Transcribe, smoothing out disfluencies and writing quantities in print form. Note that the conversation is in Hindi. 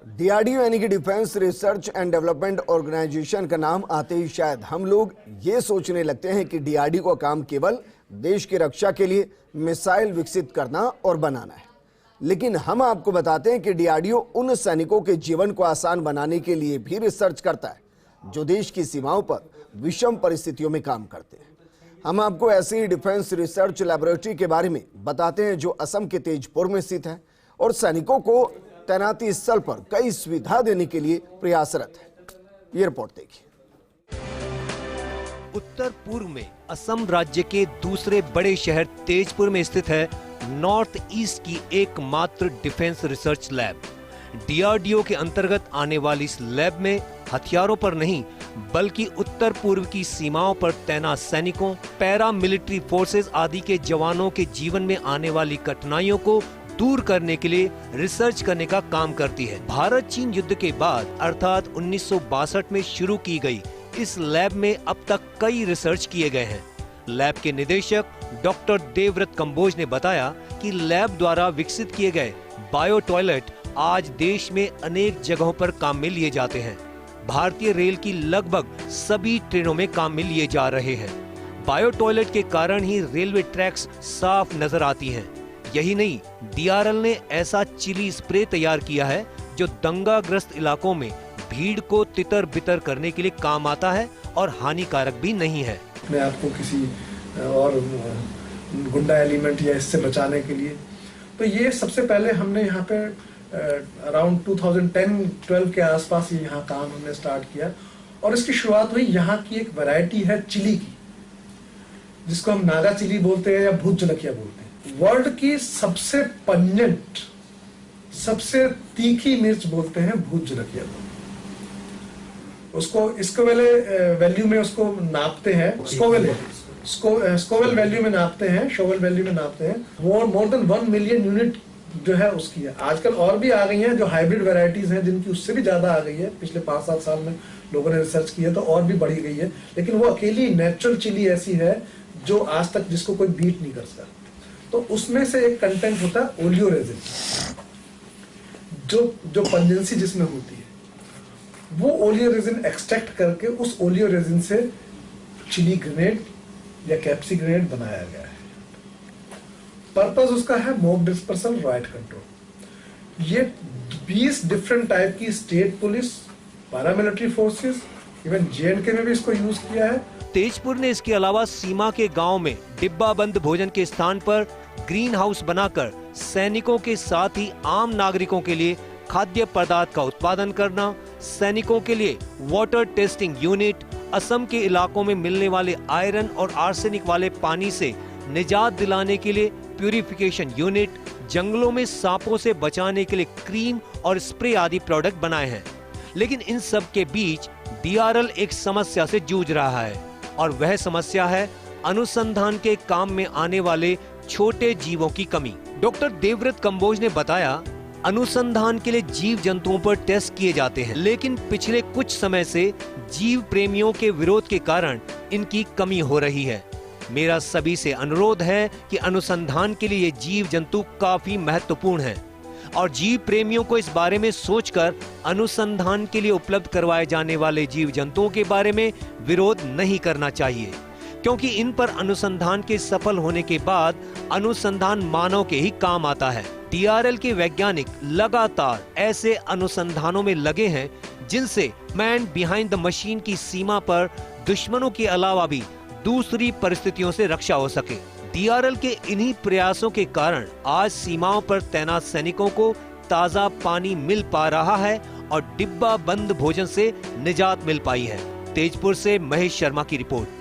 डीआरडीओ यानी कि defence research and development organisation का नाम आते ही शायद हम लोग ये सोचने लगते हैं कि डीआरडीओ का काम केवल देश की रक्षा के लिए मिसाइल विकसित करना और बनाना है। लेकिन हम आपको बताते हैं कि डीआरडीओ उन सैनिकों के जीवन को आसान बनाने के लिए भी रिसर्च करता है जो देश की सीमाओं पर विषम परिस्थितियों में काम करते हैं। हम आपको ऐसी डिफेंस रिसर्च लैबोरेटरी के बारे में बताते हैं जो असम के तेजपुर में स्थित है और सैनिकों को तैनाती स्थल पर कई सुविधा देने के लिए प्रयासरत है। ये रिपोर्ट देखिए। उत्तर पूर्व में असम राज्य के दूसरे बड़े शहर तेजपुर में स्थित है नॉर्थ ईस्ट की एकमात्र डिफेंस रिसर्च लैब। डीआरडीओ के अंतर्गत आने वाली इस लैब में हथियारों पर नहीं बल्कि उत्तर पूर्व की सीमाओं पर तैनात सैनिकों, पैरा मिलिट्री फोर्सेस आदि के जवानों के जीवन में आने वाली कठिनाइयों को दूर करने के लिए रिसर्च करने का काम करती है। भारत चीन युद्ध के बाद अर्थात 1962 में शुरू की गई इस लैब में अब तक कई रिसर्च किए गए हैं। लैब के निदेशक डॉक्टर देवव्रत कंबोज ने बताया कि लैब द्वारा विकसित किए गए बायो टॉयलेट आज देश में अनेक जगहों पर काम में लिए जाते हैं। भारतीय रेल की लगभग सभी ट्रेनों में काम में लिए जा रहे हैं। बायो टॉयलेट के कारण ही रेलवे ट्रैक्स साफ नजर आती हैं। यही नहीं, डीआरएल ने ऐसा चिली स्प्रे तैयार किया है जो दंगाग्रस्त इलाकों में भीड़ को तितर बितर करने के लिए काम आता है और हानिकारक भी नहीं है। अपने आप को किसी और गुंडा एलिमेंट या इससे बचाने के लिए, तो ये सबसे पहले हमने यहाँ पे अराउंड 2010-12 के आसपास ये यहाँ काम हमने स्टार्ट किया और इसकी शुरुआत हुई। यहाँ की एक वैरायटी है चिली की जिसको हम नागा चिली बोलते हैं या भूत जलकिया बोलते हैं। वर्ल्ड की सबसे पंजेंट, सबसे तीखी मिर्च बोलते हैं भूत जलकिया। उसको स्कोवेल वैल्यू में उसको नापते हैं, स्कोवेल वैल्यू में नापते हैं, शोवेल वैल्यू में नापते हैं। वो मोर देन 1 मिलियन यूनिट जो है उसकी है। आजकल और भी आ गई हैं जो हाइब्रिड वैरायटीज हैं जिनकी उससे भी ज्यादा आ गई है। पिछले 5-7 साल में लोगों ने रिसर्च की है तो और भी बढ़ी गई है, लेकिन वो अकेली नेचुरल चिली ऐसी है जो आज तक जिसको कोई बीट नहीं कर सकता। तो उसमें से एक कंटेंट होता है ओलियो रेजिन, जो पंजेंसी जिसमें होती है, वो ओलियो रेजिन एक्सट्रैक्ट करके उस ओलियो रेजिन से चिली ग्रेनेड या कैप्सी ग्रेनेड बनाया गया है। पर्पस उसका है मॉब डिस्पर्सल, राइट कंट्रोल। ये 20 डिफरेंट टाइप की state police, paramilitary forces, even J&K में भी इसको यूज किया है। तेजपुर ने इसके अलावा सीमा के गांव में डिब्बा बंद भोजन के स्थान पर ग्रीन हाउस बनाकर सैनिकों के साथ ही आम नागरिकों के लिए खाद्य पदार्थ का उत्पादन करना, सैनिकों के लिए वाटर टेस्टिंग यूनिट, असम के इलाकों में मिलने वाले आयरन और आर्सेनिक वाले पानी से निजात दिलाने के लिए प्यूरिफिकेशन यूनिट, जंगलों में सांपों से बचाने के लिए क्रीम और स्प्रे आदि प्रोडक्ट बनाए हैं। लेकिन इन सब के बीच डीआरएल एक समस्या से जूझ रहा है और वह समस्या है अनुसंधान के काम में आने वाले छोटे जीवों की कमी। डॉक्टर देवव्रत कंबोज ने बताया, अनुसंधान के लिए जीव जंतुओं पर टेस्ट किए जाते हैं, लेकिन पिछले कुछ समय से जीव प्रेमियों के विरोध के कारण इनकी कमी हो रही है। मेरा सभी से अनुरोध है कि अनुसंधान के लिए ये जीव जंतु काफी महत्वपूर्ण हैं और जीव प्रेमियों को इस बारे में सोचकर अनुसंधान के लिए उपलब्ध करवाए जाने वाले जीव जंतुओं के बारे में विरोध नहीं करना चाहिए, क्योंकि इन पर अनुसंधान के सफल होने के बाद अनुसंधान मानव के ही काम आता है। डीआरएल के वैज्ञानिक लगातार ऐसे अनुसंधानों में लगे हैं जिनसे मैन बिहाइंड द मशीन की सीमा पर दुश्मनों के अलावा भी दूसरी परिस्थितियों से रक्षा हो सके। डीआरएल के इन्हीं प्रयासों के कारण आज सीमाओं पर तैनात सैनिकों को ताजा पानी मिल पा रहा है और डिब्बा बंद भोजन से निजात मिल पाई है। तेजपुर से महेश शर्मा की रिपोर्ट।